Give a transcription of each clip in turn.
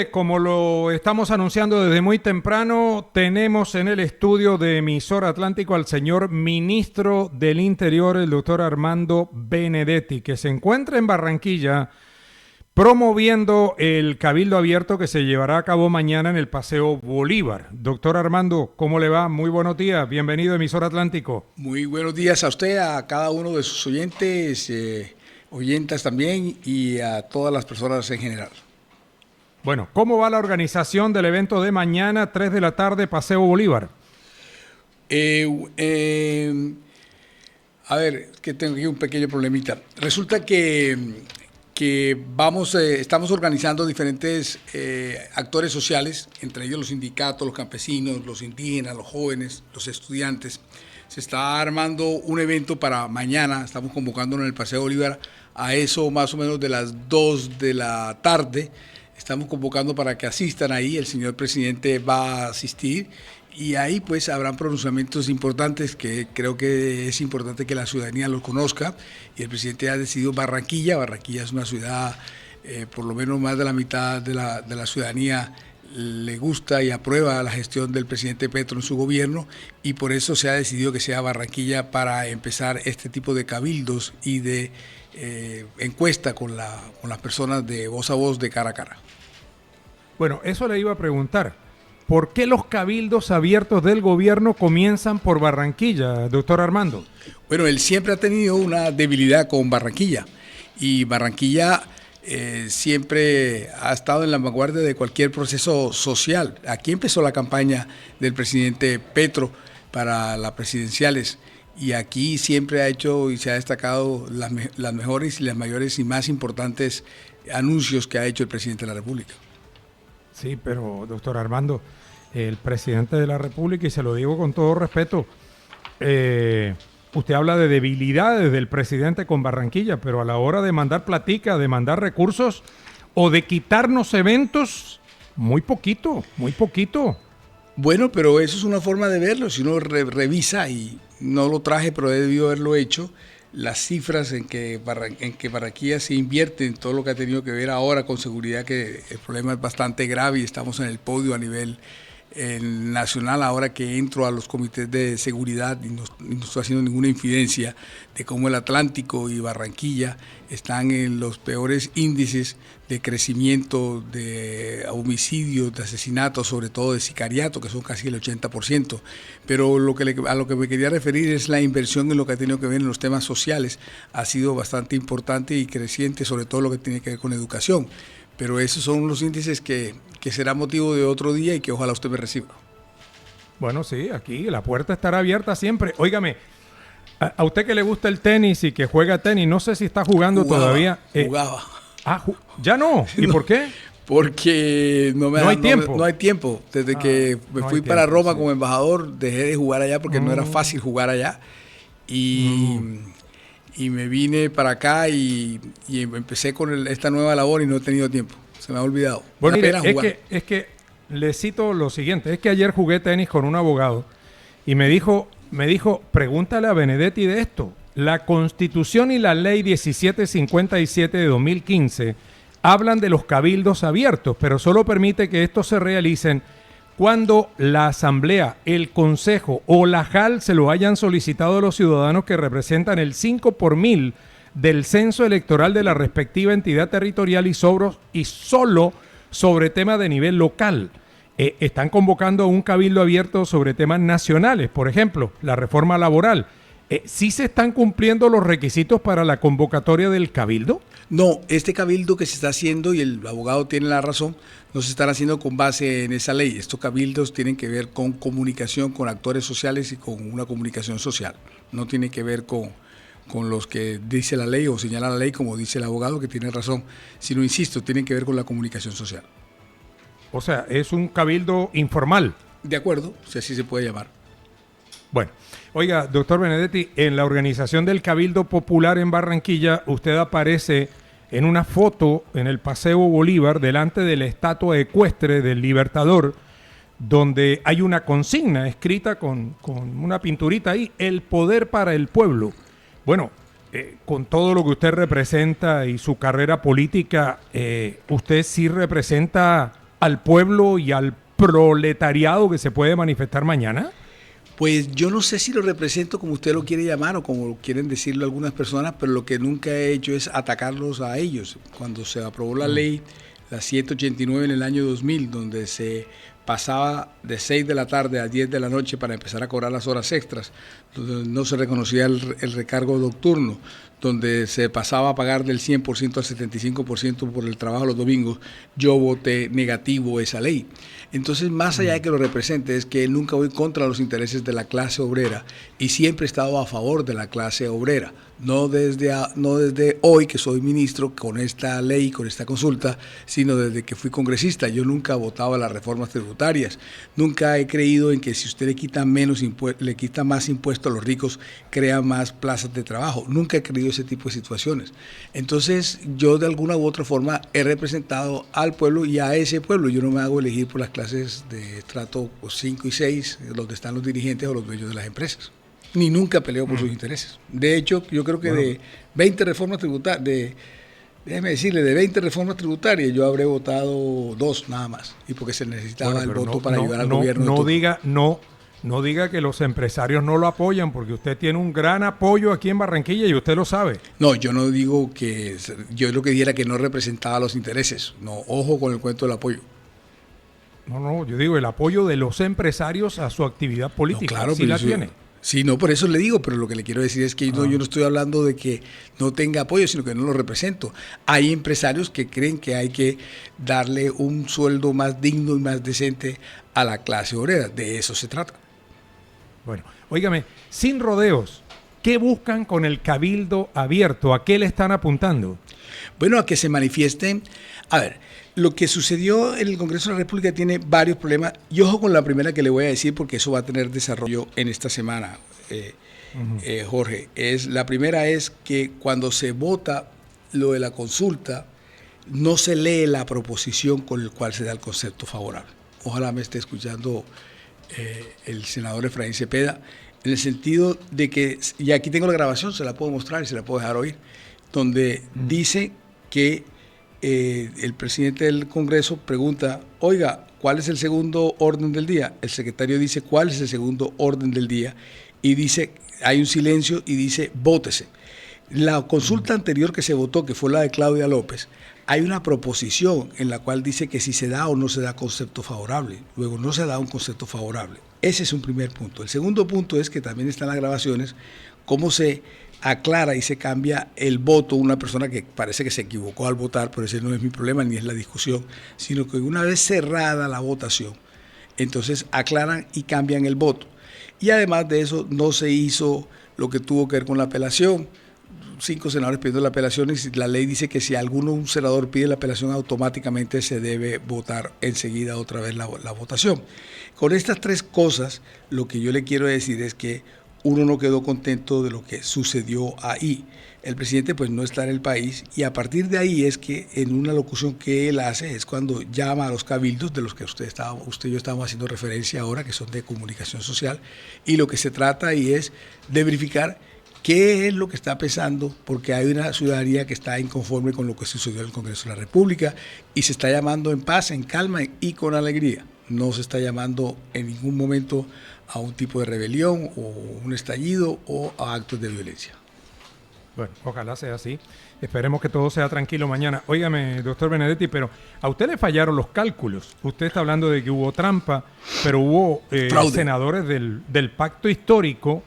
Como lo estamos anunciando desde muy temprano, tenemos en el estudio de Emisora Atlántico al señor ministro del Interior, el doctor Armando Benedetti, que se encuentra en Barranquilla promoviendo el Cabildo Abierto que se llevará a cabo mañana en el Paseo Bolívar. Doctor Armando, ¿cómo le va? Muy buenos días, bienvenido a Emisora Atlántico. Muy buenos días a usted, a cada uno de sus oyentes, oyentas también, y a todas las personas en general. Bueno, ¿cómo va la organización del evento de mañana, 3 de la tarde, Paseo Bolívar? A ver, que tengo aquí un pequeño problemita. Resulta que estamos organizando diferentes actores sociales, entre ellos los sindicatos, los campesinos, los indígenas, los jóvenes, los estudiantes. Se está armando un evento para mañana, estamos convocándolo en el Paseo Bolívar a eso más o menos de las 2 de la tarde. Estamos convocando para que asistan ahí, el señor presidente va a asistir y ahí pues habrán pronunciamientos importantes que creo que es importante que la ciudadanía los conozca, y el presidente ha decidido Barranquilla. Barranquilla es una ciudad, por lo menos más de la mitad de la ciudadanía le gusta y aprueba la gestión del presidente Petro en su gobierno, y por eso se ha decidido que sea Barranquilla para empezar este tipo de cabildos y de encuesta con las personas de voz a voz, de cara a cara. Bueno, eso le iba a preguntar. ¿Por qué los cabildos abiertos del gobierno comienzan por Barranquilla, doctor Armando? Bueno, él siempre ha tenido una debilidad con Barranquilla, y Barranquilla siempre ha estado en la vanguardia de cualquier proceso social. Aquí empezó la campaña del presidente Petro para las presidenciales, y aquí siempre ha hecho y se ha destacado las mejores y las mayores y más importantes anuncios que ha hecho el presidente de la República. Sí, pero doctor Armando, el presidente de la República, y se lo digo con todo respeto, usted habla de debilidades del presidente con Barranquilla, pero a la hora de mandar platica, de mandar recursos o de quitarnos eventos, muy poquito, muy poquito. Bueno, pero eso es una forma de verlo. Si uno revisa, y no lo traje, pero he debido haberlo hecho, las cifras en que Barranquilla se invierte en todo lo que ha tenido que ver ahora con seguridad, que el problema es bastante grave y estamos en el podio a nivel nacional. Ahora que entro a los comités de seguridad y no estoy haciendo ninguna infidencia de cómo el Atlántico y Barranquilla están en los peores índices de crecimiento de homicidios, de asesinatos, sobre todo de sicariato, que son casi el 80%. Pero a lo que me quería referir es la inversión en lo que ha tenido que ver en los temas sociales. Ha sido bastante importante y creciente, sobre todo lo que tiene que ver con educación. Pero esos son los índices que será motivo de otro día y que ojalá usted me reciba. Bueno, sí, aquí la puerta estará abierta siempre. Óigame, a usted que le gusta el tenis y que juega tenis, no sé si está jugando todavía. Jugaba. ¿Ya no? ¿Y por qué? Porque no hay tiempo. No hay tiempo. Desde que me fui para Roma como embajador, dejé de jugar allá porque no era fácil jugar allá. Y me vine para acá y empecé con esta nueva labor y no he tenido tiempo. Se me ha olvidado. Bueno, mire, es que le cito lo siguiente. Es que ayer jugué tenis con un abogado y me dijo, pregúntale a Benedetti de esto. La Constitución y la Ley 1757 de 2015 hablan de los cabildos abiertos, pero solo permite que estos se realicen cuando la Asamblea, el Consejo o la JAL se lo hayan solicitado a los ciudadanos que representan el 5 por mil del censo electoral de la respectiva entidad territorial y solo sobre temas de nivel local. Están convocando un cabildo abierto sobre temas nacionales, por ejemplo, la reforma laboral. ¿Sí se están cumpliendo los requisitos para la convocatoria del cabildo? No, este cabildo que se está haciendo, y el abogado tiene la razón, no se están haciendo con base en esa ley. Estos cabildos tienen que ver con comunicación con actores sociales y con una comunicación social. No tiene que ver con los que dice la ley o señala la ley, como dice el abogado, que tiene razón, sino, insisto, tienen que ver con la comunicación social. O sea, es un cabildo informal. De acuerdo, si así se puede llamar. Bueno, oiga, doctor Benedetti, en la organización del Cabildo Popular en Barranquilla, usted aparece en una foto en el Paseo Bolívar delante de la estatua ecuestre del Libertador, donde hay una consigna escrita con una pinturita ahí, el poder para el pueblo. Bueno, con todo lo que usted representa y su carrera política, usted sí representa al pueblo y al proletariado que se puede manifestar mañana? Pues yo no sé si lo represento como usted lo quiere llamar o como quieren decirlo algunas personas, pero lo que nunca he hecho es atacarlos a ellos. Cuando se aprobó la ley, la 189 en el año 2000, donde se pasaba de 6 de la tarde a 10 de la noche para empezar a cobrar las horas extras, donde no se reconocía el recargo nocturno, donde se pasaba a pagar del 100% al 75% por el trabajo los domingos, yo voté negativo esa ley. Entonces, más allá de que lo represente, es que nunca voy contra los intereses de la clase obrera y siempre he estado a favor de la clase obrera. No desde hoy que soy ministro con esta ley, con esta consulta, sino desde que fui congresista. Yo nunca votaba las reformas tributarias. Nunca he creído en que si usted le quita más impuestos a los ricos, crea más plazas de trabajo. Nunca he creído ese tipo de situaciones. Entonces, yo de alguna u otra forma he representado al pueblo y a ese pueblo. Yo no me hago elegir por las clases de estrato 5 y 6, donde están los dirigentes o los dueños de las empresas. Ni nunca peleo por sus intereses. De hecho, yo creo que de 20 reformas tributarias, déjeme decirle, de 20 reformas tributarias, yo habré votado 2 nada más. Y porque se necesitaba el voto para ayudar al gobierno. No diga que los empresarios no lo apoyan, porque usted tiene un gran apoyo aquí en Barranquilla y usted lo sabe. No, yo no digo que, yo lo que dijera que no representaba los intereses. No, ojo con el cuento del apoyo. No, yo digo el apoyo de los empresarios a su actividad política. No, claro, sí la tiene. Sí, no, por eso le digo, pero lo que le quiero decir es que yo no estoy hablando de que no tenga apoyo, sino que no lo represento. Hay empresarios que creen que hay que darle un sueldo más digno y más decente a la clase obrera. De eso se trata. Bueno, óigame, sin rodeos, ¿qué buscan con el cabildo abierto? ¿A qué le están apuntando? Bueno, a que se manifiesten. A ver, lo que sucedió en el Congreso de la República tiene varios problemas. Y ojo con la primera que le voy a decir, porque eso va a tener desarrollo en esta semana, Jorge. La primera es que cuando se vota lo de la consulta, no se lee la proposición con la cual se da el concepto favorable. Ojalá me esté escuchando el senador Efraín Cepeda, en el sentido de que, y aquí tengo la grabación, se la puedo mostrar y se la puedo dejar oír, donde dice que el presidente del Congreso pregunta, oiga, ¿cuál es el segundo orden del día? El secretario dice, ¿cuál es el segundo orden del día? Y dice, hay un silencio y dice, vótese. La consulta anterior que se votó, que fue la de Claudia López, hay una proposición en la cual dice que si se da o no se da concepto favorable. Luego no se da un concepto favorable. Ese es un primer punto. El segundo punto es que también están las grabaciones, cómo se aclara y se cambia el voto. Una persona que parece que se equivocó al votar, pero ese no es mi problema ni es la discusión, sino que una vez cerrada la votación, entonces aclaran y cambian el voto. Y además de eso no se hizo lo que tuvo que ver con la apelación. 5 senadores pidiendo la apelación y la ley dice que si un senador pide la apelación automáticamente se debe votar enseguida otra vez la votación. Con estas 3 cosas lo que yo le quiero decir es que uno no quedó contento de lo que sucedió ahí. El presidente pues no está en el país y a partir de ahí es que en una locución que él hace es cuando llama a los cabildos de los que usted y yo estábamos haciendo referencia ahora, que son de comunicación social, y lo que se trata ahí es de verificar qué es lo que está pesando, porque hay una ciudadanía que está inconforme con lo que sucedió en el Congreso de la República y se está llamando en paz, en calma y con alegría. No se está llamando en ningún momento a un tipo de rebelión o un estallido o a actos de violencia. Bueno, ojalá sea así. Esperemos que todo sea tranquilo mañana. Óigame, doctor Benedetti, pero a usted le fallaron los cálculos. Usted está hablando de que hubo trampa, pero hubo senadores del pacto histórico,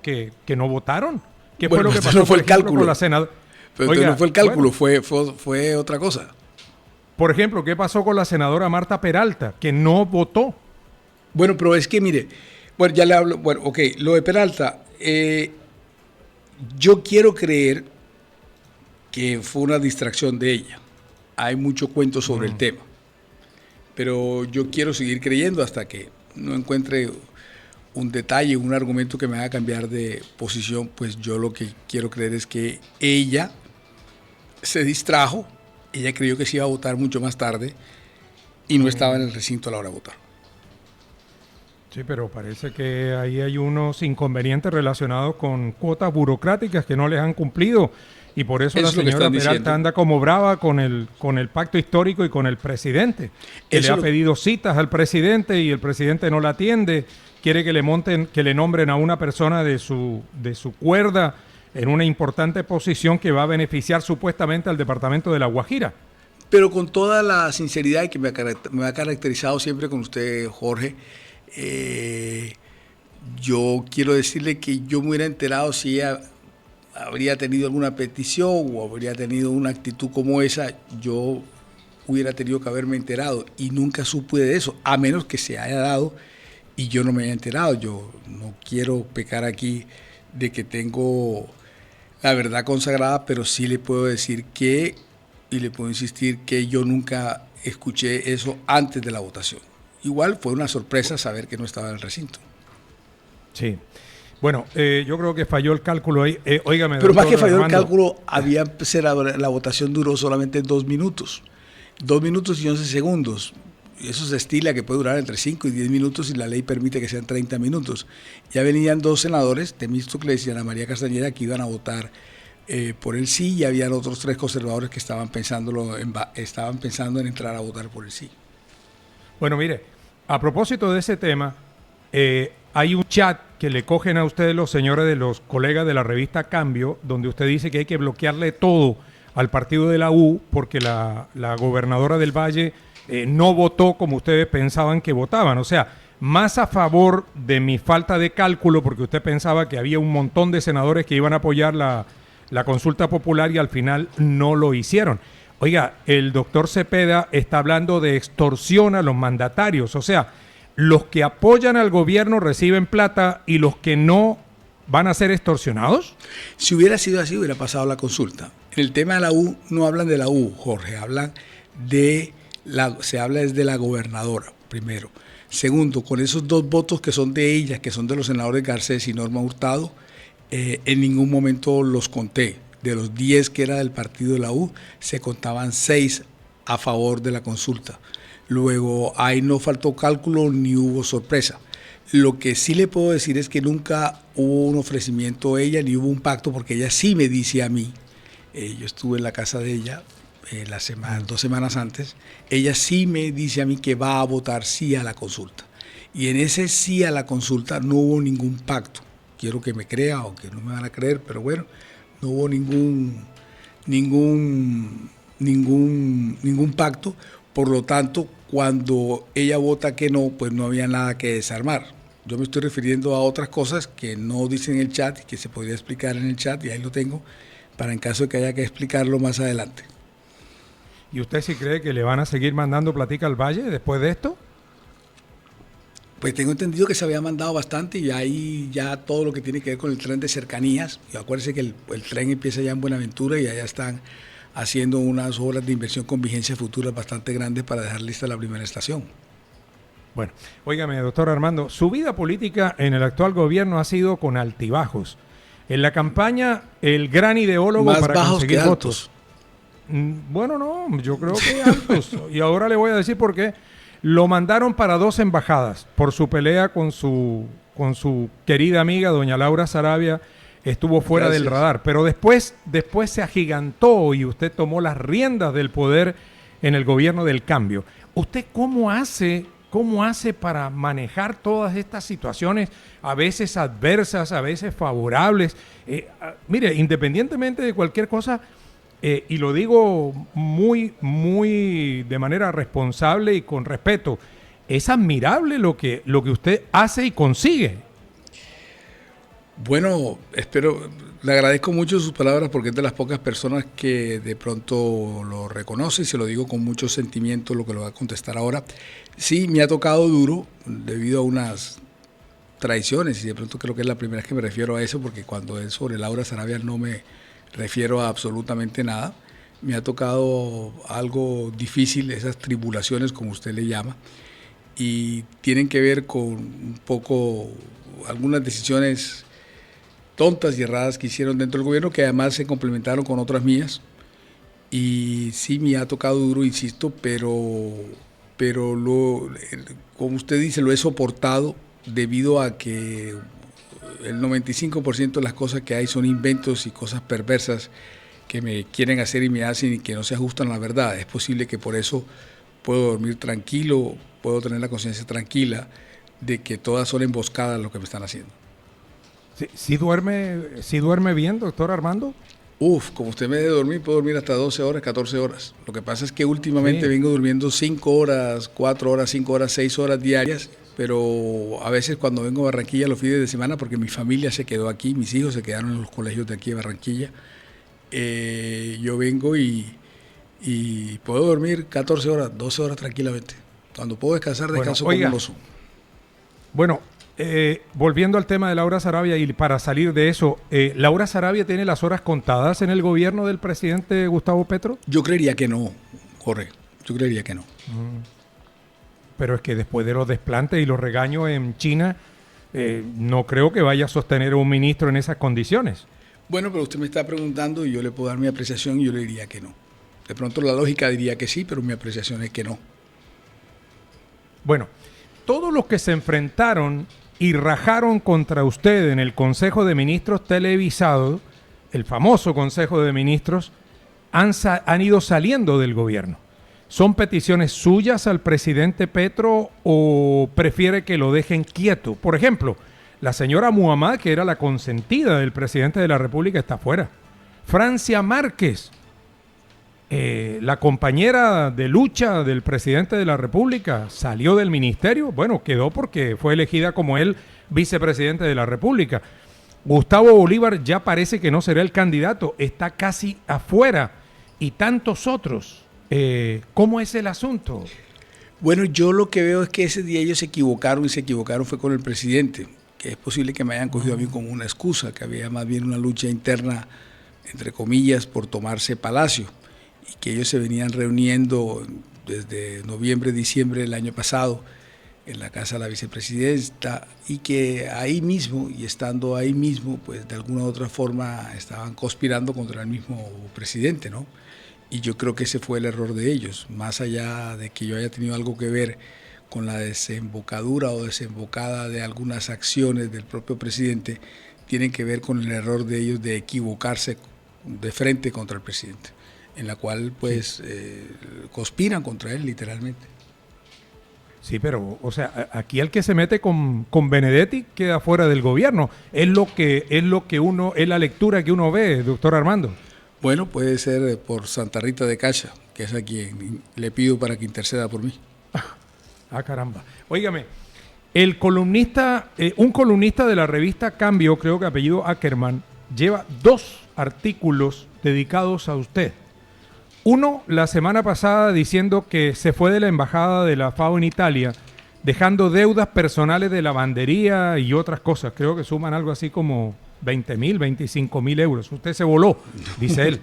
que no votaron. ¿Qué fue lo que pasó? No fue el cálculo. Con la senadora? Pero no fue el cálculo, fue otra cosa. Por ejemplo, ¿qué pasó con la senadora Marta Peralta, que no votó? Bueno, pero es que mire, bueno, ya le hablo, bueno, ok, lo de Peralta, yo quiero creer que fue una distracción de ella. Hay mucho cuento sobre el tema, pero yo quiero seguir creyendo hasta que no encuentre un detalle, un argumento que me haga cambiar de posición. Pues yo lo que quiero creer es que ella se distrajo, ella creyó que se iba a votar mucho más tarde y no estaba en el recinto a la hora de votar. Sí, pero parece que ahí hay unos inconvenientes relacionados con cuotas burocráticas que no les han cumplido y por eso Eso la es lo que señora están Peralta diciendo. anda como brava con el pacto histórico y con el presidente, que Eso le ha lo- pedido citas al presidente y el presidente no la atiende, quiere que le nombren a una persona de su cuerda en una importante posición que va a beneficiar supuestamente al departamento de La Guajira. Pero con toda la sinceridad que me ha caracterizado siempre con usted, Jorge, eh, yo quiero decirle que yo me hubiera enterado si ella habría tenido alguna petición o habría tenido una actitud como esa, yo hubiera tenido que haberme enterado y nunca supe de eso, a menos que se haya dado y yo no me haya enterado. Yo no quiero pecar aquí de que tengo la verdad consagrada, pero sí le puedo decir que, y le puedo insistir que yo nunca escuché eso antes de la votación. Igual fue una sorpresa saber que no estaba en el recinto. Sí. Bueno, yo creo que falló el cálculo ahí. Óigame, Pero más doctor que falló el Armando. cálculo, la votación duró solamente 2 minutos. 2 minutos y 11 segundos. Y eso se estila que puede durar entre 5 y 10 minutos y la ley permite que sean 30 minutos. Ya venían 2 senadores, Temístocles y Ana María Castañeda, que iban a votar por el sí, y habían otros 3 conservadores que estaban pensando en entrar a votar por el sí. Bueno, mire, a propósito de ese tema, hay un chat que le cogen a ustedes los señores de los colegas de la revista Cambio, donde usted dice que hay que bloquearle todo al partido de la U porque la gobernadora del Valle no votó como ustedes pensaban que votaban. O sea, más a favor de mi falta de cálculo, porque usted pensaba que había un montón de senadores que iban a apoyar la consulta popular y al final no lo hicieron. Oiga, el doctor Cepeda está hablando de extorsión a los mandatarios, o sea, los que apoyan al gobierno reciben plata y los que no van a ser extorsionados. Si hubiera sido así, hubiera pasado la consulta. En el tema de la U, no hablan de la U, Jorge, se habla desde la gobernadora, primero. Segundo, con esos 2 votos que son de ella, que son de los senadores Garcés y Norma Hurtado, en ningún momento los conté. De los 10 que era del partido de la U, se contaban 6 a favor de la consulta. Luego, ahí no faltó cálculo ni hubo sorpresa. Lo que sí le puedo decir es que nunca hubo un ofrecimiento a ella, ni hubo un pacto, porque ella sí me dice a mí, yo estuve en la casa de ella 2 semanas antes, ella sí me dice a mí que va a votar sí a la consulta. Y en ese sí a la consulta no hubo ningún pacto. Quiero que me crea o que no me van a creer, pero bueno, no hubo ningún pacto. Por lo tanto, cuando ella vota que no, pues no había nada que desarmar. Yo me estoy refiriendo a otras cosas que no dicen en el chat y que se podría explicar en el chat, y ahí lo tengo, para en caso de que haya que explicarlo más adelante. ¿Y usted sí cree que le van a seguir mandando platica al Valle después de esto? Pues tengo entendido que se había mandado bastante y ahí ya todo lo que tiene que ver con el tren de cercanías. Y acuérdense que el tren empieza ya en Buenaventura y allá están haciendo unas obras de inversión con vigencia futura bastante grandes para dejar lista la primera estación. Bueno, óigame, doctor Armando, su vida política en el actual gobierno ha sido con altibajos. En la campaña, el gran ideólogo Más para bajos conseguir que votos. Bueno, no, yo creo que altos. Y ahora le voy a decir por qué. Lo mandaron para 2 embajadas por su pelea con su querida amiga, doña Laura Sarabia. Estuvo fuera del radar, pero después se agigantó y usted tomó las riendas del poder en el gobierno del cambio. ¿Usted cómo hace para manejar todas estas situaciones, a veces adversas, a veces favorables? Mire, independientemente de cualquier cosa, y lo digo muy de manera responsable y con respeto, es admirable lo que usted hace y consigue. Bueno, le agradezco mucho sus palabras porque es de las pocas personas que de pronto lo reconoce y se lo digo con mucho sentimiento lo que lo va a contestar ahora. Sí, me ha tocado duro debido a unas traiciones y de pronto creo que es la primera vez que me refiero a eso porque cuando es sobre Laura Sarabia no me refiero a absolutamente nada. Me ha tocado algo difícil, esas tribulaciones como usted le llama, y tienen que ver con un poco algunas decisiones tontas y erradas que hicieron dentro del gobierno, que además se complementaron con otras mías. Y sí me ha tocado duro, insisto, pero como usted dice, lo he soportado debido a que el 95% de las cosas que hay son inventos y cosas perversas que me quieren hacer y me hacen y que no se ajustan a la verdad. Es posible que por eso puedo dormir tranquilo, puedo tener la conciencia tranquila de que todas son emboscadas lo que me están haciendo. ¿Sí duerme bien, doctor Armando? Como usted me debe dormir, puedo dormir hasta 12 horas, 14 horas. Lo que pasa es que últimamente vengo durmiendo 5 horas, 4 horas, 5 horas, 6 horas diarias, pero a veces cuando vengo a Barranquilla los fines de semana, porque mi familia se quedó aquí, mis hijos se quedaron en los colegios de aquí de Barranquilla, yo vengo y puedo dormir 14 horas, 12 horas tranquilamente. Cuando puedo descansar, descanso como un oso. Bueno, volviendo al tema de Laura Sarabia y para salir de eso, ¿Laura Sarabia tiene las horas contadas en el gobierno del presidente Gustavo Petro? Yo creería que no, Jorge, yo creería que no. Pero es que después de los desplantes y los regaños en China, no creo que vaya a sostener a un ministro en esas condiciones. Bueno, pero usted me está preguntando y yo le puedo dar mi apreciación y yo le diría que no. De pronto la lógica diría que sí, pero mi apreciación es que no. Bueno, todos los que se enfrentaron y rajaron contra usted en el Consejo de Ministros televisado, el famoso Consejo de Ministros, han ido saliendo del gobierno. ¿Son peticiones suyas al presidente Petro o prefiere que lo dejen quieto? Por ejemplo, la señora Muhammad, que era la consentida del presidente de la República, está fuera. Francia Márquez, la compañera de lucha del presidente de la República, salió del ministerio. Bueno, quedó porque fue elegida como él vicepresidente de la República. Gustavo Bolívar ya parece que no será el candidato, está casi afuera. Y tantos otros. ¿Cómo es el asunto? Bueno, yo lo que veo es que ese día ellos se equivocaron y se equivocaron fue con el presidente, que es posible que me hayan cogido a mí como una excusa, que había más bien una lucha interna, entre comillas, por tomarse Palacio, y que ellos se venían reuniendo desde noviembre, diciembre del año pasado en la casa de la vicepresidenta, y que ahí mismo, y estando ahí mismo, pues de alguna u otra forma estaban conspirando contra el mismo presidente, ¿no? Y yo creo que ese fue el error de ellos, más allá de que yo haya tenido algo que ver con la desembocadura o desembocada de algunas acciones del propio presidente, tienen que ver con el error de ellos de equivocarse de frente contra el presidente, en la cual pues conspiran contra él literalmente. Sí, pero, o sea, aquí el que se mete con Benedetti queda fuera del gobierno. Es la lectura que uno ve, doctor Armando. Bueno, puede ser por Santa Rita de Cacha, que es a quien le pido para que interceda por mí. Ah, caramba. Óigame, un columnista de la revista Cambio, creo que apellido Ackerman, lleva 2 artículos dedicados a usted. Uno, la semana pasada, diciendo que se fue de la embajada de la FAO en Italia, dejando deudas personales de lavandería y otras cosas. Creo que suman algo así como 20.000, 25.000 euros. Usted se voló, dice él.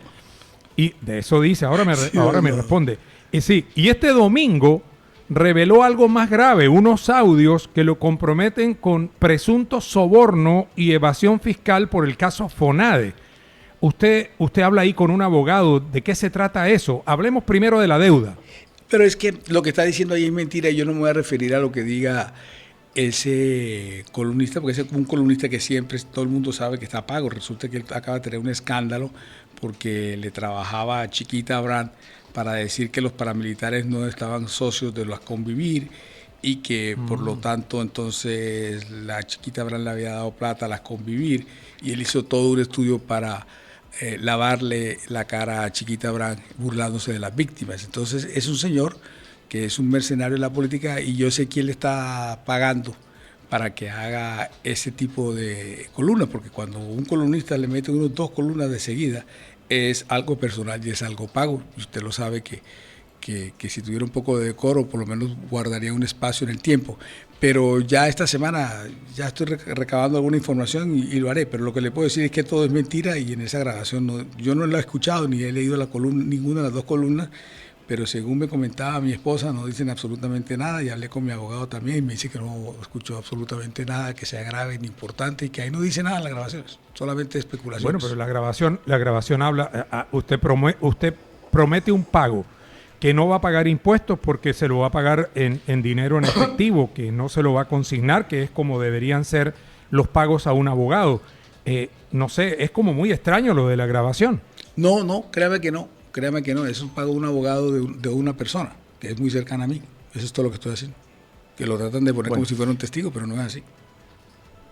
Y de eso dice, ahora me responde. Sí, y este domingo reveló algo más grave, unos audios que lo comprometen con presunto soborno y evasión fiscal por el caso Fonade. Usted habla ahí con un abogado. ¿De qué se trata eso? Hablemos primero de la deuda. Pero es que lo que está diciendo ahí es mentira y yo no me voy a referir a lo que diga ese columnista, porque es un columnista que siempre todo el mundo sabe que está pago. Resulta que él acaba de tener un escándalo porque le trabajaba a Chiquita Abraham para decir que los paramilitares no estaban socios de los Convivir y que por lo tanto entonces la Chiquita Abraham le había dado plata a las Convivir y él hizo todo un estudio para lavarle la cara a Chiquita Abraham burlándose de las víctimas. Entonces es un señor que es un mercenario en la política y yo sé quién le está pagando para que haga ese tipo de columnas, porque cuando un columnista le mete unos 2 columnas de seguida es algo personal y es algo pago. Y usted lo sabe que si tuviera un poco de decoro por lo menos guardaría un espacio en el tiempo. Pero ya esta semana ya estoy recabando alguna información y lo haré, pero lo que le puedo decir es que todo es mentira y en esa grabación yo no la he escuchado ni he leído la columna, ninguna de las 2 columnas, pero según me comentaba mi esposa no dicen absolutamente nada y hablé con mi abogado también y me dice que no escuchó absolutamente nada que sea grave ni importante y que ahí no dice nada en las grabaciones, solamente especulaciones. Bueno, pero la grabación habla, usted promete un pago que no va a pagar impuestos porque se lo va a pagar en dinero en efectivo, que no se lo va a consignar, que es como deberían ser los pagos a un abogado. No sé, es como muy extraño lo de la grabación. No, créame que no. Eso paga un abogado de una persona que es muy cercana a mí. Eso es todo lo que estoy haciendo. Que lo tratan de poner como si fuera un testigo, pero no es así.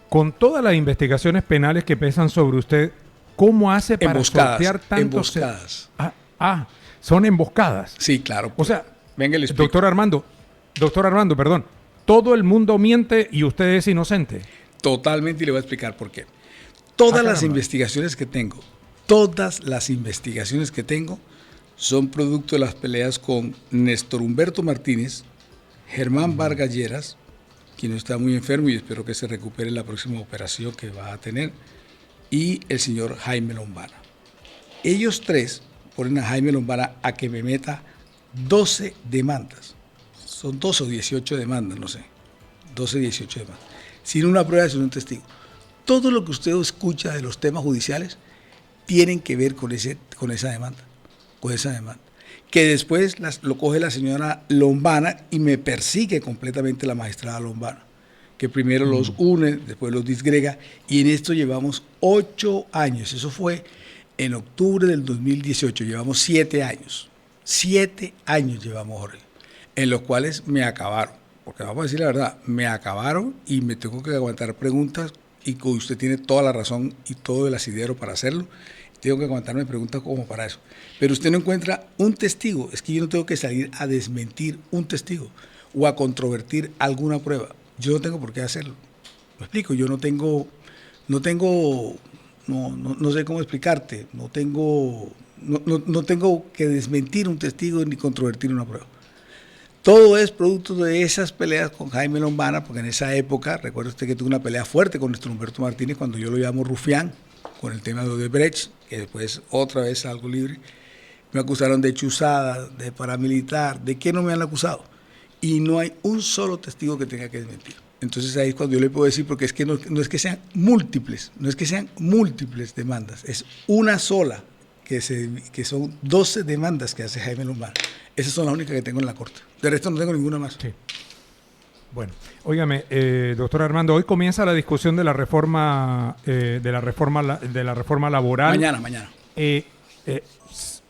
Con todas las investigaciones penales que pesan sobre usted, ¿cómo hace para sortear tantos? Emboscadas. Son emboscadas. Sí, claro. O sea, venga, le explico. Doctor Armando, perdón. Todo el mundo miente y usted es inocente. Totalmente, y le voy a explicar por qué. Todas las investigaciones que tengo son producto de las peleas con Néstor Humberto Martínez, Germán Vargas Lleras, quien está muy enfermo y espero que se recupere en la próxima operación que va a tener, y el señor Jaime Lombana. Ellos tres ponen a Jaime Lombana a que me meta 12 demandas. Son 12 o 18 demandas, no sé. 12, 18 demandas. Sin una prueba, sin un testigo. Todo lo que usted escucha de los temas judiciales tienen que ver con esa demanda. Que después lo coge la señora Lombana y me persigue completamente la magistrada Lombana, que primero los une, después los disgrega, y en esto llevamos 8 años. Eso fue en octubre del 2018, llevamos 7 años. 7 años llevamos, Jorge, en los cuales me acabaron, porque vamos a decir la verdad, me acabaron y me tengo que aguantar preguntas, y usted tiene toda la razón y todo el asidero para hacerlo. Tengo que aguantarme preguntas como para eso. Pero usted no encuentra un testigo. Es que yo no tengo que salir a desmentir un testigo o a controvertir alguna prueba. Yo no tengo por qué hacerlo. ¿Me explico? Yo no sé cómo explicarte. No tengo que desmentir un testigo ni controvertir una prueba. Todo es producto de esas peleas con Jaime Lombana, porque en esa época, recuerda usted que tuve una pelea fuerte con Néstor Humberto Martínez cuando yo lo llamo rufián, con el tema de Odebrecht, que después otra vez salgo libre. Me acusaron de chuzada, de paramilitar. ¿De qué no me han acusado? Y no hay un solo testigo que tenga que desmentir. Entonces ahí es cuando yo le puedo decir, porque es que no es que sean múltiples, demandas, es una sola, que son 12 demandas que hace Jaime Lombana. Esas son las únicas que tengo en la corte. De resto no tengo ninguna más. Sí. Bueno, óigame, doctor Armando, hoy comienza la discusión de la reforma laboral. Mañana.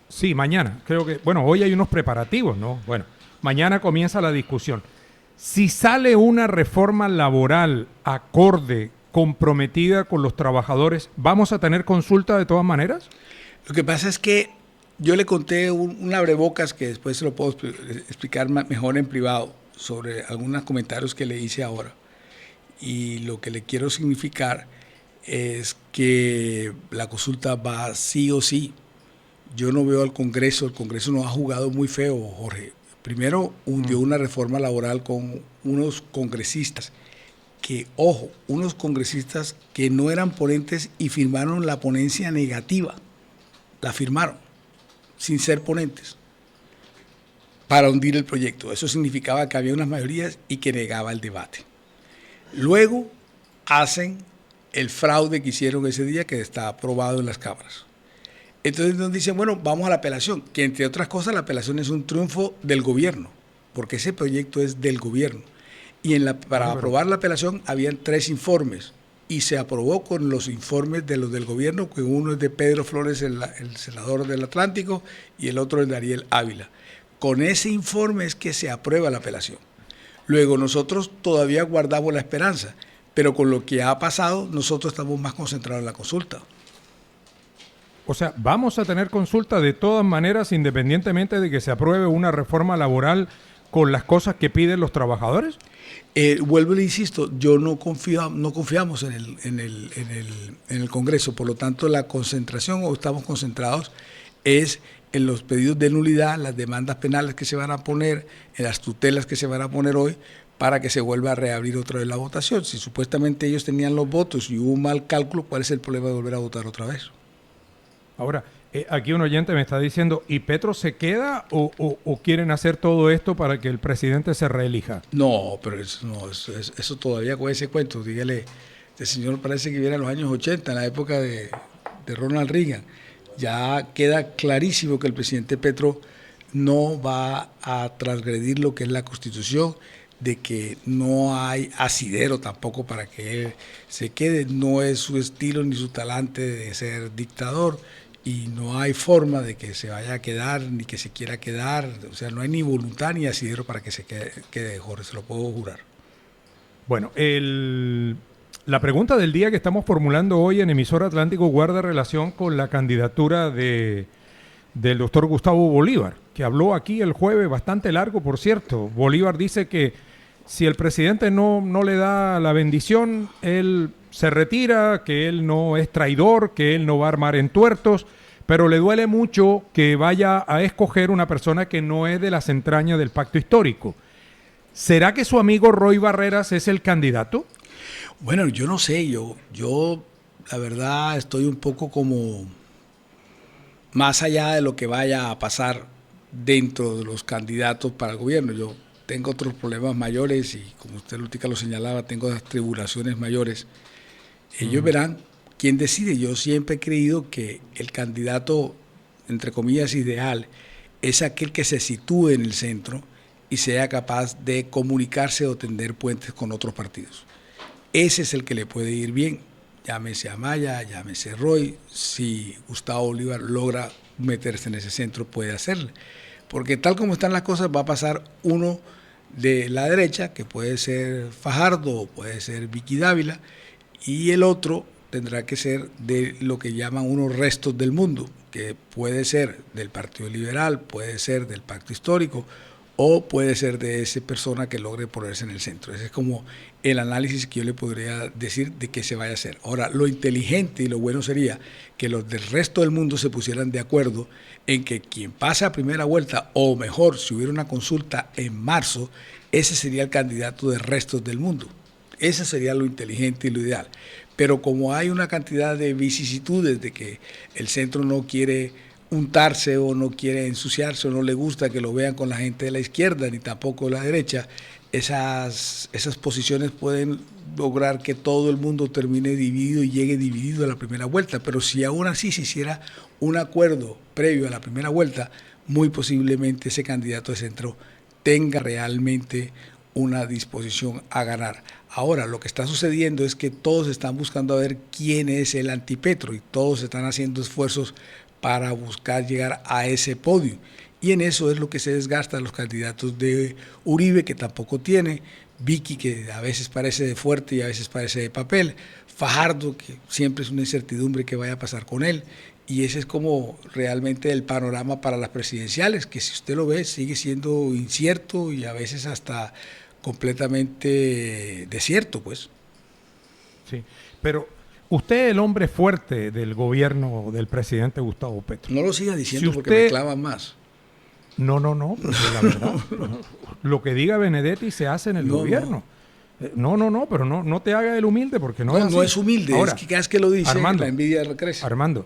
Sí, mañana. Creo que, bueno, hoy hay unos preparativos, ¿no? Bueno, mañana comienza la discusión. Si sale una reforma laboral acorde, comprometida con los trabajadores, ¿vamos a tener consulta de todas maneras? Lo que pasa es que yo le conté un abrebocas que después se lo puedo explicar mejor en privado sobre algunos comentarios que le hice ahora. Y lo que le quiero significar es que la consulta va sí o sí. Yo no veo al Congreso, el Congreso nos ha jugado muy feo, Jorge. Primero hundió una reforma laboral con unos congresistas que, ojo, unos congresistas que no eran ponentes y firmaron la ponencia negativa. La firmaron sin ser ponentes para hundir el proyecto. Eso significaba que había unas mayorías y que negaba el debate. Luego hacen el fraude que hicieron ese día, que está aprobado en las cámaras. Entonces nos dicen, bueno, vamos a la apelación, que entre otras cosas la apelación es un triunfo del gobierno, porque ese proyecto es del gobierno. Y para aprobar la apelación habían 3 informes, y se aprobó con los informes de los del gobierno, que uno es de Pedro Flores, el senador del Atlántico, y el otro es de Ariel Ávila. Con ese informe es que se aprueba la apelación. Luego nosotros todavía guardamos la esperanza, pero con lo que ha pasado, nosotros estamos más concentrados en la consulta. O sea, ¿vamos a tener consulta de todas maneras, independientemente de que se apruebe una reforma laboral con las cosas que piden los trabajadores? Vuelvo y le insisto, no confiamos en el Congreso, por lo tanto la concentración, o estamos concentrados, es en los pedidos de nulidad, las demandas penales que se van a poner, en las tutelas que se van a poner hoy, para que se vuelva a reabrir otra vez la votación. Si supuestamente ellos tenían los votos y hubo un mal cálculo, ¿cuál es el problema de volver a votar otra vez? Ahora, aquí un oyente me está diciendo, ¿y Petro se queda o quieren hacer todo esto para que el presidente se reelija? No, pero eso todavía con ese cuento. Dígale, este señor parece que viene a los años 80, en la época de Ronald Reagan. Ya queda clarísimo que el presidente Petro no va a transgredir lo que es la Constitución, de que no hay asidero tampoco para que él se quede. No es su estilo ni su talante de ser dictador. y no hay forma de que se vaya a quedar ni que se quiera quedar. O sea, no hay ni voluntad ni asidero para que se quede Jorge, se lo puedo jurar. Bueno, la pregunta del día que estamos formulando hoy en Emisora Atlántico guarda relación con la candidatura del doctor Gustavo Bolívar, que habló aquí el jueves, bastante largo, por cierto. Bolívar dice que si el presidente no le da la bendición, él se retira, que él no es traidor, que él no va a armar entuertos, pero le duele mucho que vaya a escoger una persona que no es de las entrañas del pacto histórico. ¿Será que su amigo Roy Barreras es el candidato? Bueno, yo no sé, yo la verdad estoy un poco como más allá de lo que vaya a pasar dentro de los candidatos para el gobierno. Yo tengo otros problemas mayores y, como usted Lutica lo señalaba, tengo las tribulaciones mayores. Ellos verán quién decide. Yo siempre he creído que el candidato, entre comillas, ideal es aquel que se sitúe en el centro y sea capaz de comunicarse o tender puentes con otros partidos. Ese es el que le puede ir bien. Llámese Amaya, llámese Roy. Si Gustavo Bolívar logra meterse en ese centro, puede hacerlo. Porque tal como están las cosas, va a pasar uno de la derecha, que puede ser Fajardo o puede ser Vicky Dávila, y el otro tendrá que ser de lo que llaman unos restos del mundo, que puede ser del Partido Liberal, puede ser del Pacto Histórico, o puede ser de esa persona que logre ponerse en el centro. Ese es como el análisis que yo le podría decir de qué se vaya a hacer. Ahora, lo inteligente y lo bueno sería que los del resto del mundo se pusieran de acuerdo en que quien pase a primera vuelta, o mejor, si hubiera una consulta en marzo, ese sería el candidato de restos del mundo. Ese sería lo inteligente y lo ideal. Pero como hay una cantidad de vicisitudes de que el centro no quiere untarse o no quiere ensuciarse o no le gusta que lo vean con la gente de la izquierda ni tampoco de la derecha, esas posiciones pueden lograr que todo el mundo termine dividido y llegue dividido a la primera vuelta. Pero si aún así se hiciera un acuerdo previo a la primera vuelta, muy posiblemente ese candidato de centro tenga realmente una disposición a ganar. Ahora, lo que está sucediendo es que todos están buscando a ver quién es el antipetro y todos están haciendo esfuerzos para buscar llegar a ese podio. Y en eso es lo que se desgastan los candidatos de Uribe, que tampoco tiene, Vicky, que a veces parece de fuerte y a veces parece de papel, Fajardo, que siempre es una incertidumbre que vaya a pasar con él. Y ese es como realmente el panorama para las presidenciales, que si usted lo ve sigue siendo incierto y a veces hasta completamente desierto, pues. Sí, pero usted es el hombre fuerte del gobierno del presidente Gustavo Petro. No lo siga diciendo si porque usted... me clavan más. No, pero la verdad, lo que diga Benedetti se hace en el gobierno. No, pero no te haga el humilde porque no es así. No es humilde, ahora, es que cada vez que lo dice, Armando, la envidia crece. Armando,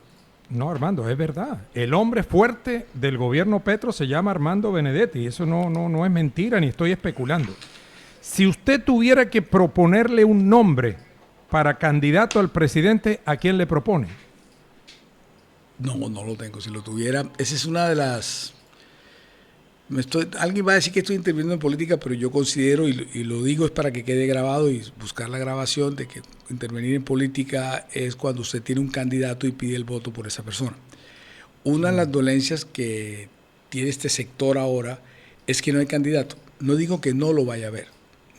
es verdad. El hombre fuerte del gobierno Petro se llama Armando Benedetti. Eso no es mentira ni estoy especulando. Si usted tuviera que proponerle un nombre para candidato al presidente, ¿a quién le propone? No lo tengo. Si lo tuviera, esa es una de las... Alguien va a decir que estoy interviniendo en política, pero yo considero, y lo digo es para que quede grabado y buscar la grabación, de que intervenir en política es cuando usted tiene un candidato y pide el voto por esa persona. Una de las dolencias que tiene este sector ahora es que no hay candidato. No digo que no lo vaya a haber,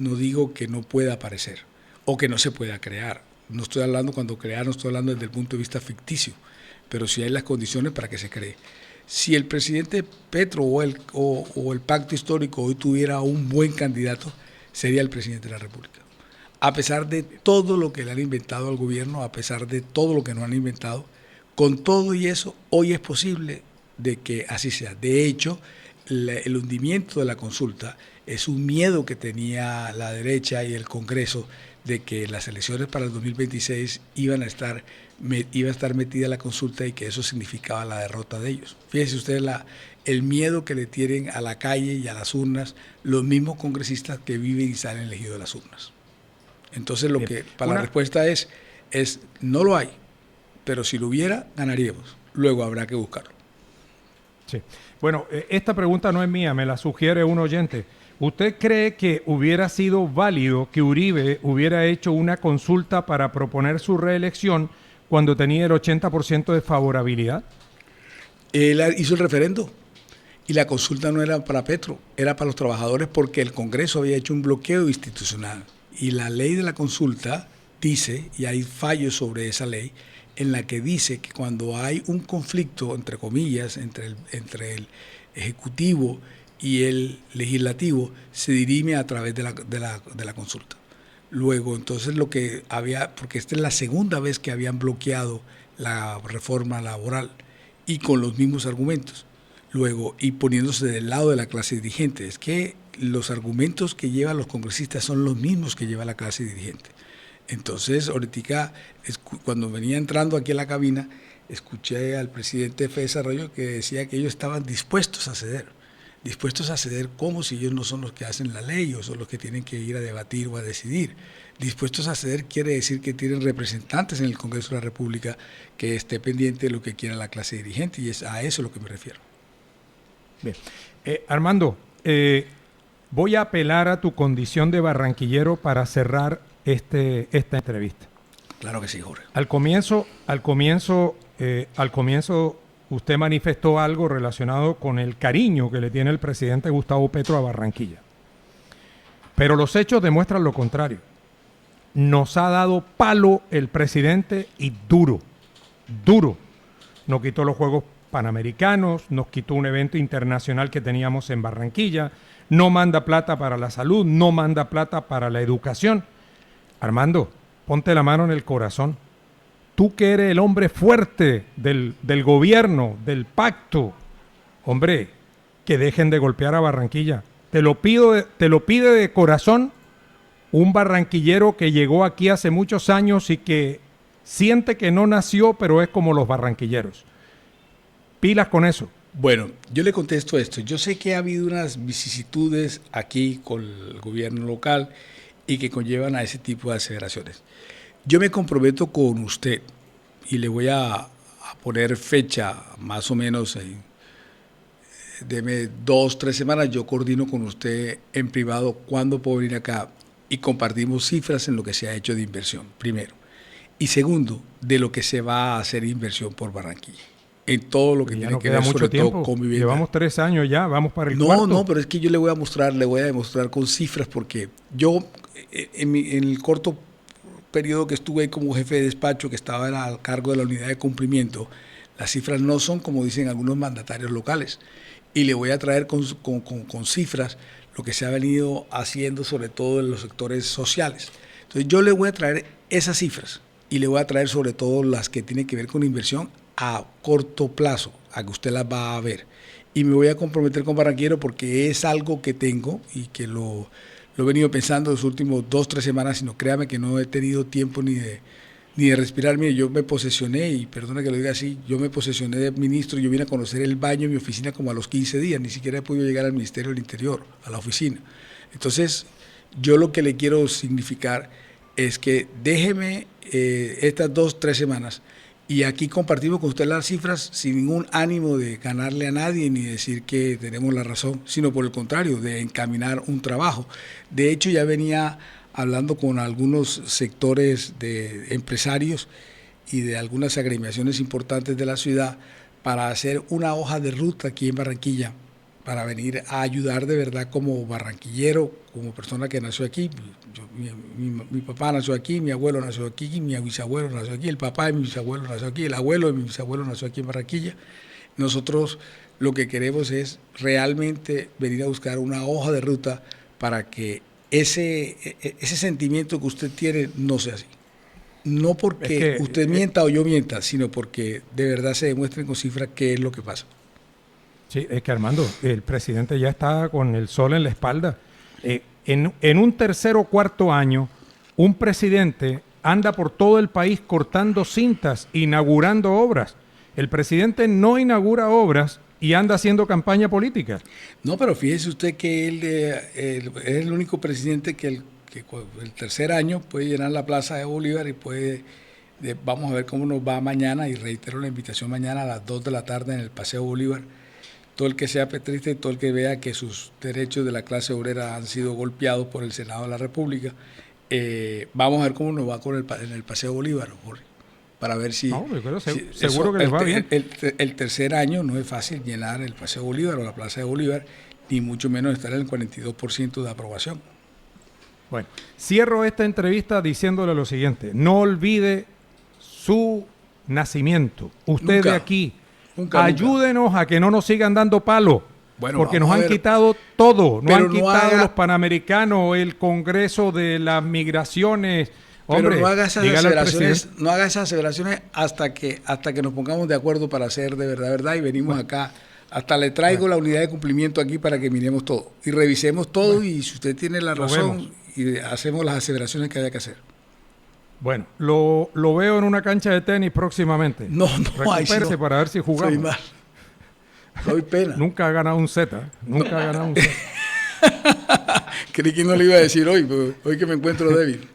no digo que no pueda aparecer o que no se pueda crear. No estoy hablando cuando crear, no estoy hablando desde el punto de vista ficticio, pero sí hay las condiciones para que se cree. Si el presidente Petro o el pacto histórico hoy tuviera un buen candidato, sería el presidente de la República. A pesar de todo lo que le han inventado al gobierno, a pesar de todo lo que no han inventado, con todo y eso, hoy es posible de que así sea. De hecho, el hundimiento de la consulta es un miedo que tenía la derecha y el Congreso de que las elecciones para el 2026 iba a estar metida la consulta y que eso significaba la derrota de ellos. Fíjense ustedes el miedo que le tienen a la calle y a las urnas los mismos congresistas que viven y salen elegidos de las urnas. Entonces la respuesta es no lo hay, pero si lo hubiera, ganaríamos. Luego habrá que buscarlo. Sí. Bueno, esta pregunta no es mía, me la sugiere un oyente. ¿Usted cree que hubiera sido válido que Uribe hubiera hecho una consulta para proponer su reelección cuando tenía el 80% de favorabilidad? Él hizo el referendo y la consulta no era para Petro, era para los trabajadores porque el Congreso había hecho un bloqueo institucional. Y la ley de la consulta dice, y hay fallos sobre esa ley, en la que dice que cuando hay un conflicto, entre comillas, entre el Ejecutivo y el Legislativo, se dirime a través de la consulta. Luego, entonces lo que había, porque esta es la segunda vez que habían bloqueado la reforma laboral y con los mismos argumentos. Luego, y poniéndose del lado de la clase dirigente, es que los argumentos que llevan los congresistas son los mismos que lleva la clase dirigente. Entonces, ahorita, cuando venía entrando aquí a la cabina, escuché al presidente de FEDesarrollo que decía que ellos estaban dispuestos a ceder como si ellos no son los que hacen la ley o son los que tienen que ir a debatir o a decidir. Dispuestos a ceder quiere decir que tienen representantes en el Congreso de la República que esté pendiente de lo que quiera la clase dirigente, y es a eso a lo que me refiero. Bien. Armando, voy a apelar a tu condición de barranquillero para cerrar esta entrevista. Claro que sí, Jorge. Al comienzo usted manifestó algo relacionado con el cariño que le tiene el presidente Gustavo Petro a Barranquilla. Pero los hechos demuestran lo contrario. Nos ha dado palo el presidente y duro. Nos quitó los Juegos Panamericanos, nos quitó un evento internacional que teníamos en Barranquilla, no manda plata para la salud, no manda plata para la educación. Armando, ponte la mano en el corazón. Tú que eres el hombre fuerte del gobierno, del pacto, hombre, que dejen de golpear a Barranquilla. Te lo pide de corazón un barranquillero que llegó aquí hace muchos años y que siente que no nació, pero es como los barranquilleros. Pilas con eso. Bueno, yo le contesto esto. Yo sé que ha habido unas vicisitudes aquí con el gobierno local y que conllevan a ese tipo de aseveraciones. Yo me comprometo con usted y le voy a poner fecha más o menos, deme 2-3 semanas, yo coordino con usted en privado cuándo puedo venir acá y compartimos cifras en lo que se ha hecho de inversión, primero. Y segundo, de lo que se va a hacer inversión por Barranquilla. En todo lo que ya tiene no que queda ver mucho sobre tiempo. todo con vivienda. Llevamos 3 años ya, vamos para el cuarto. No, pero es que yo le voy a demostrar con cifras, porque yo en el corto periodo que estuve como jefe de despacho, que estaba al cargo de la unidad de cumplimiento, las cifras no son como dicen algunos mandatarios locales. Y le voy a traer con cifras lo que se ha venido haciendo, sobre todo en los sectores sociales. Entonces yo le voy a traer esas cifras y le voy a traer sobre todo las que tienen que ver con inversión a corto plazo, a que usted las va a ver. Y me voy a comprometer con Barranquero porque es algo que tengo y que lo he venido pensando los últimos 2-3 semanas, sino créame que no he tenido tiempo ni de respirar. Mire, yo me posesioné, y perdona que lo diga así, yo me posesioné de ministro, yo vine a conocer el baño en mi oficina como a los 15 días, ni siquiera he podido llegar al Ministerio del Interior, a la oficina. Entonces, yo lo que le quiero significar es que déjeme estas 2-3 semanas y aquí compartimos con usted las cifras sin ningún ánimo de ganarle a nadie ni decir que tenemos la razón, sino por el contrario, de encaminar un trabajo. De hecho, ya venía hablando con algunos sectores de empresarios y de algunas agremiaciones importantes de la ciudad para hacer una hoja de ruta aquí en Barranquilla, para venir a ayudar de verdad como barranquillero, como persona que nació aquí. Mi papá nació aquí, mi abuelo nació aquí, mi bisabuelo nació aquí, el papá de mi bisabuelo nació aquí, el abuelo de mi bisabuelo nació aquí en Barranquilla. Nosotros lo que queremos es realmente venir a buscar una hoja de ruta para que ese sentimiento que usted tiene no sea así. No porque usted mienta o yo mienta, sino porque de verdad se demuestren con cifras qué es lo que pasa. Sí, es que Armando, el presidente ya está con el sol en la espalda. En un tercer o cuarto año, un presidente anda por todo el país cortando cintas, inaugurando obras. El presidente no inaugura obras y anda haciendo campaña política. No, pero fíjese usted que él es el único presidente que el tercer año puede llenar la Plaza de Bolívar y vamos a ver cómo nos va mañana, y reitero la invitación mañana a las 2 de la tarde en el Paseo Bolívar. Todo el que sea petrista y todo el que vea que sus derechos de la clase obrera han sido golpeados por el Senado de la República, vamos a ver cómo nos va en el Paseo Bolívar, Jorge. para ver si... No, yo creo, seguro que les va bien. El tercer año no es fácil llenar el Paseo Bolívar o la Plaza de Bolívar, ni mucho menos estar en el 42% de aprobación. Bueno, cierro esta entrevista diciéndole lo siguiente. No olvide su nacimiento. Usted Nunca, de aquí, nunca. Ayúdenos a que no nos sigan dando palo. Bueno, porque nos vamos a han ver. quitado todo. Nos Pero han no quitado los Panamericanos, el Congreso de las Migraciones. Hombre, pero no haga esas dígale al aseveraciones, presidente. no haga esas aseveraciones hasta que nos pongamos de acuerdo para hacer de verdad y venimos acá. Hasta le traigo la unidad de cumplimiento aquí para que miremos todo y revisemos todo y si usted tiene la razón y hacemos las aseveraciones que haya que hacer. Bueno, lo veo en una cancha de tenis próximamente. No, Recupérese no. para ver si jugamos. Soy mal. Doy pena. Nunca ha ganado un Z. Nunca ha ganado un Z. Creí que no le iba a decir hoy, pero hoy que me encuentro débil.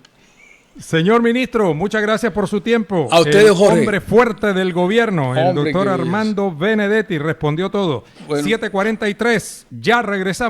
Señor ministro, muchas gracias por su tiempo. A ustedes, el Jorge. hombre fuerte del gobierno, el Hombre, doctor qué belleza. Armando Benedetti, respondió todo. Bueno. 7:43, ya regresamos.